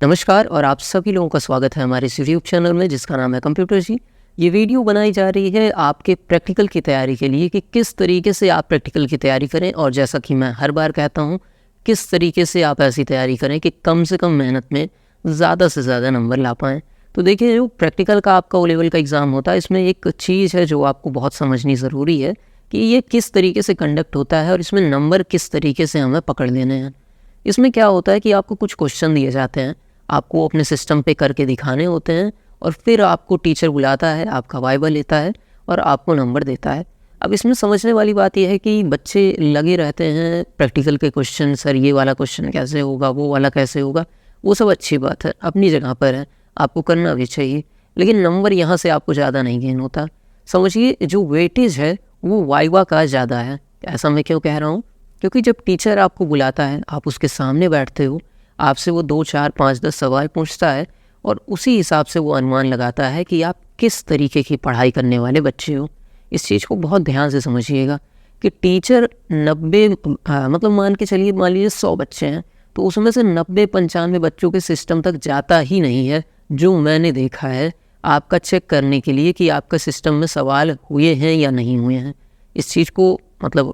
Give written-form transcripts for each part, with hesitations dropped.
नमस्कार और आप सभी लोगों का स्वागत है हमारे इस यूट्यूब चैनल में जिसका नाम है कंप्यूटर जी। ये वीडियो बनाई जा रही है आपके प्रैक्टिकल की तैयारी के लिए कि किस तरीके से आप प्रैक्टिकल की तैयारी करें, और जैसा कि मैं हर बार कहता हूँ किस तरीके से आप ऐसी तैयारी करें कि कम से कम मेहनत में ज़्यादा से ज़्यादा नंबर ला पाएँ। तो देखिए, जो प्रैक्टिकल का आपका ओ लेवल का एग्ज़ाम होता है, इसमें एक चीज़ है जो आपको बहुत समझनी ज़रूरी है कि ये किस तरीके से कंडक्ट होता है और इसमें नंबर किस तरीके से हमें पकड़ लेने हैं। इसमें क्या होता है कि आपको कुछ क्वेश्चन दिए जाते हैं, आपको अपने सिस्टम पे करके दिखाने होते हैं, और फिर आपको टीचर बुलाता है, आपका वाइवा लेता है और आपको नंबर देता है। अब इसमें समझने वाली बात यह है कि बच्चे लगे रहते हैं प्रैक्टिकल के क्वेश्चन, सर ये वाला क्वेश्चन कैसे होगा, वो वाला कैसे होगा। वो सब अच्छी बात है, अपनी जगह पर है, आपको करना भी चाहिए, लेकिन नंबर यहाँ से आपको ज़्यादा नहीं गेन होता। समझिए, जो वेटेज है वो वाइवा का ज़्यादा है। ऐसा मैं क्यों कह रहा हूँ? क्योंकि जब टीचर आपको बुलाता है, आप उसके सामने बैठते हो, आपसे वो 2, 4, 5, 10 सवाल पूछता है और उसी हिसाब से वो अनुमान लगाता है कि आप किस तरीके की पढ़ाई करने वाले बच्चे हो। इस चीज़ को बहुत ध्यान से समझिएगा कि टीचर 90 मतलब मान लीजिए 100 बच्चे हैं, तो उसमें से 90-95 बच्चों के सिस्टम तक जाता ही नहीं है, जो मैंने देखा है, आपका चेक करने के लिए कि आपका सिस्टम में सवाल हुए हैं या नहीं हुए हैं। इस चीज़ को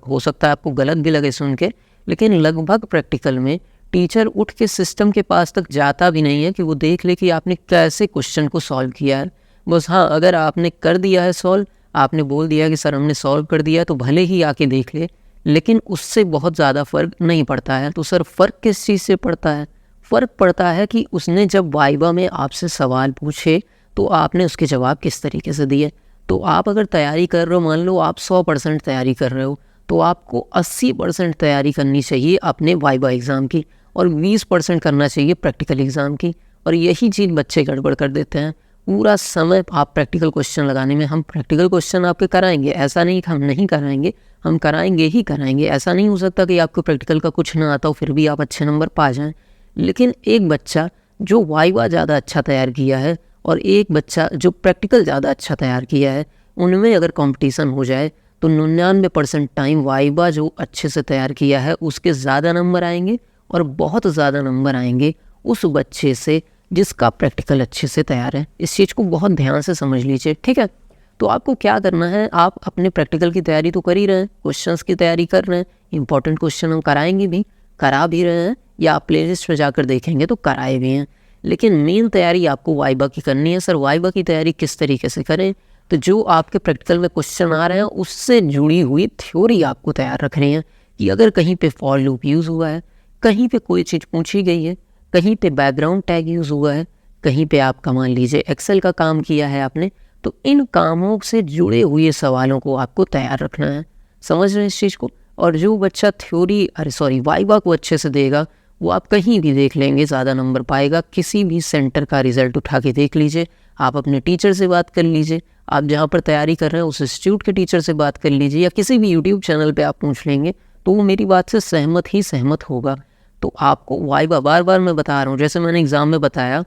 हो सकता है आपको गलत भी लगे सुन के, लेकिन लगभग प्रैक्टिकल में टीचर उठ के सिस्टम के पास तक जाता भी नहीं है कि वो देख ले कि आपने कैसे क्वेश्चन को सॉल्व किया है। बस हाँ, अगर आपने कर दिया है सॉल्व, आपने बोल दिया कि सर हमने सॉल्व कर दिया, तो भले ही आके देख ले, लेकिन उससे बहुत ज़्यादा फ़र्क नहीं पड़ता है। तो सर फ़र्क किस चीज़ से पड़ता है? फ़र्क पड़ता है कि उसने जब वाइवा में आपसे सवाल पूछे तो आपने उसके जवाब किस तरीके से दिए। तो आप अगर तैयारी कर रहे हो, मान लो आप 100% तैयारी कर रहे हो, तो आपको 80% तैयारी करनी चाहिए अपने वाइवा एग्ज़ाम की, और 20% करना चाहिए प्रैक्टिकल एग्ज़ाम की। और यही चीज़ बच्चे गड़बड़ कर देते हैं। पूरा समय आप प्रैक्टिकल क्वेश्चन लगाने में, हम प्रैक्टिकल क्वेश्चन आपके कराएंगे, ऐसा नहीं कि हम नहीं कराएंगे, हम कराएंगे ही कराएंगे। ऐसा नहीं हो सकता कि आपको प्रैक्टिकल का कुछ ना आता हो फिर भी आप अच्छे नंबर पा जाएं। लेकिन एक बच्चा जो वाइवा ज़्यादा अच्छा तैयार किया है और एक बच्चा जो प्रैक्टिकल ज़्यादा अच्छा तैयार किया है, उनमें अगर कॉम्पिटिशन हो जाए तो 99% टाइम वाइवा जो अच्छे से तैयार किया है उसके ज़्यादा नंबर आएंगे, और बहुत ज़्यादा नंबर आएंगे उस बच्चे से जिसका प्रैक्टिकल अच्छे से तैयार है। इस चीज़ को बहुत ध्यान से समझ लीजिए, ठीक है? तो आपको क्या करना है, आप अपने प्रैक्टिकल की तैयारी तो कर ही रहे हैं, क्वेश्चंस की तैयारी कर रहे हैं, इंपॉर्टेंट क्वेश्चन हम कराएंगे भी, करा भी रहे हैं, या आप प्लेलिस्ट में जाकर देखेंगे तो कराए भी हैं। लेकिन मेन तैयारी आपको वाइवा की करनी है। सर वाइवा की तैयारी किस तरीके से करें? तो जो आपके प्रैक्टिकल में क्वेश्चन आ रहे हैं उससे जुड़ी हुई थ्योरी आपको तैयार रखनी है कि अगर कहीं पे फॉर लूप यूज़ हुआ है, कहीं पे कोई चीज़ पूछी गई है, कहीं पे बैकग्राउंड टैग यूज़ हुआ है, कहीं पे आपका मान लीजिए एक्सेल का काम किया है आपने, तो इन कामों से जुड़े हुए सवालों को आपको तैयार रखना है। समझ रहे हैं इस चीज़ को? और जो बच्चा वाइवा को अच्छे से देगा, वो आप कहीं भी देख लेंगे ज़्यादा नंबर पाएगा। किसी भी सेंटर का रिज़ल्ट उठा के देख लीजिए, आप अपने टीचर से बात कर लीजिए, आप जहाँ पर तैयारी कर रहे हैं उस इंस्टीट्यूट के टीचर से बात कर लीजिए, या किसी भी यूट्यूब चैनल पे आप पूछ लेंगे, तो वो मेरी बात से सहमत होगा। तो आपको वाइवा, बार बार मैं बता रहा हूँ, जैसे मैंने एग्ज़ाम में बताया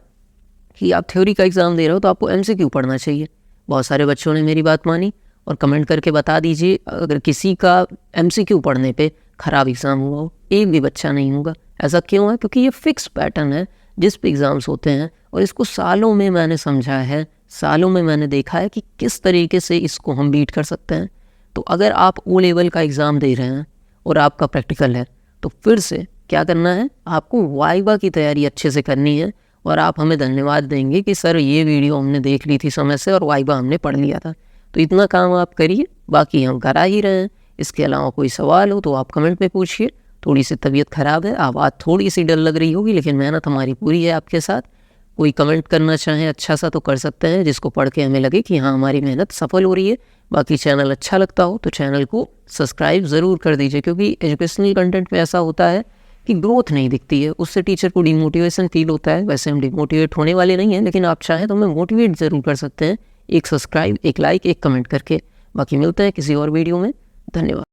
कि आप थ्योरी का एग्ज़ाम दे रहे हो तो आपको MCQ पढ़ना चाहिए। बहुत सारे बच्चों ने मेरी बात मानी, और कमेंट करके बता दीजिए अगर किसी का MCQ पढ़ने पे ख़राब एग्ज़ाम हुआ हो। एक भी बच्चा नहीं होगा। ऐसा क्यों है? क्योंकि ये फिक्स पैटर्न है जिस पे एग्ज़ाम्स होते हैं, और इसको सालों में मैंने समझा है, सालों में मैंने देखा है कि किस तरीके से इसको हम बीट कर सकते हैं। तो अगर आप ओ लेवल का एग्ज़ाम दे रहे हैं और आपका प्रैक्टिकल है, तो फिर से क्या करना है, आपको वाइवा की तैयारी अच्छे से करनी है, और आप हमें धन्यवाद देंगे कि सर ये वीडियो हमने देख ली थी समय से और वाइवा हमने पढ़ लिया था। तो इतना काम आप करिए, बाकी हम करा ही रहे हैं। इसके अलावा कोई सवाल हो तो आप कमेंट में पूछिए। थोड़ी सी तबीयत ख़राब है, आवाज़ थोड़ी सी डल लग रही होगी, लेकिन मेहनत हमारी पूरी है आपके साथ। कोई कमेंट करना चाहें अच्छा सा तो कर सकते हैं, जिसको पढ़ के हमें लगे कि हाँ हमारी मेहनत सफल हो रही है। बाकी चैनल अच्छा लगता हो तो चैनल को सब्सक्राइब ज़रूर कर दीजिए, क्योंकि एजुकेशनल कंटेंट में ऐसा होता है कि ग्रोथ नहीं दिखती है, उससे टीचर को डिमोटिवेशन फील होता है। वैसे हम डिमोटिवेट होने वाले नहीं हैं, लेकिन आप चाहें तो हमें मोटिवेट ज़रूर कर सकते हैं, एक सब्सक्राइब, एक लाइक, एक कमेंट करके। बाकी मिलते हैं किसी और वीडियो में। धन्यवाद।